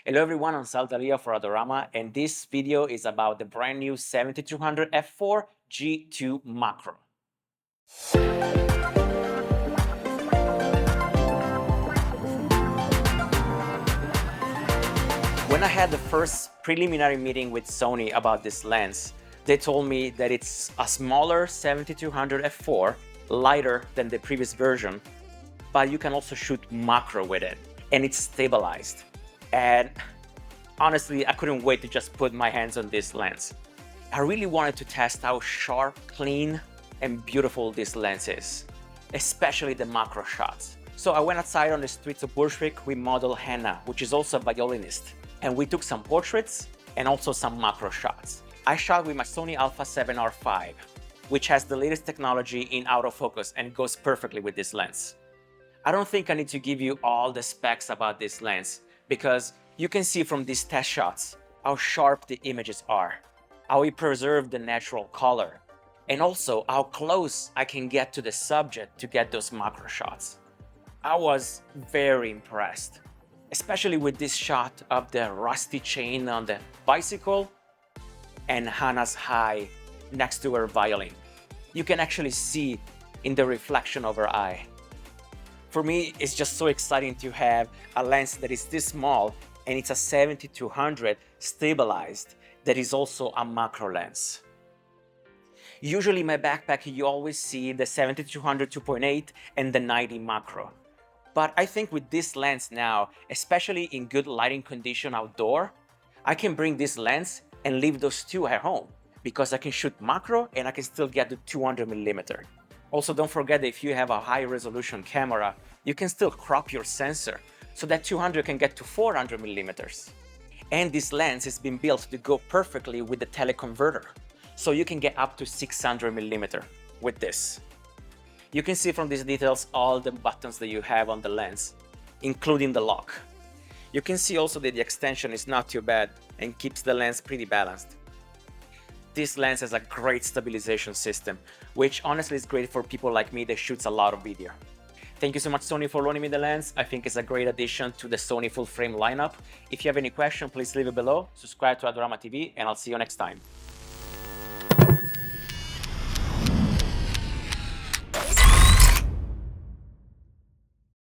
Hello everyone, I'm Sal D'Alia for Adorama, and this video is about the brand new 70-200 f4 G2 macro. When I had the first preliminary meeting with Sony about this lens, they told me that it's a smaller 70-200 f4, lighter than the previous version, but you can also shoot macro with it, and it's stabilized. And honestly, I couldn't wait to just put my hands on this lens. I really wanted to test how sharp, clean, and beautiful this lens is, especially the macro shots. So I went outside on the streets of Bushwick with model Hannah, which is also a violinist, and we took some portraits and also some macro shots. I shot with my Sony Alpha 7R5, which has the latest technology in autofocus and goes perfectly with this lens. I don't think I need to give you all the specs about this lens, because you can see from these test shots how sharp the images are, how we preserve the natural color, and also how close I can get to the subject to get those macro shots. I was very impressed, especially with this shot of the rusty chain on the bicycle and Hannah's eye next to her violin. You can actually see in the reflection of her eye. For me, it's just so exciting to have a lens that is this small, and it's a 70-200 stabilized that is also a macro lens. Usually in my backpack, you always see the 70-200 2.8 and the 90 macro. But I think with this lens now, especially in good lighting condition outdoor, I can bring this lens and leave those two at home, because I can shoot macro and I can still get the 200mm. Also, don't forget that if you have a high resolution camera, you can still crop your sensor so that 200 can get to 400mm. And this lens has been built to go perfectly with the Teleconverter, so you can get up to 600mm with this. You can see from these details all the buttons that you have on the lens, including the lock. You can see also that the extension is not too bad and keeps the lens pretty balanced. This lens has a great stabilization system, which honestly is great for people like me that shoots a lot of video. Thank you so much, Sony, for loaning me the lens. I think it's a great addition to the Sony full frame lineup. If you have any questions, please leave it below. Subscribe to Adorama TV, and I'll see you next time.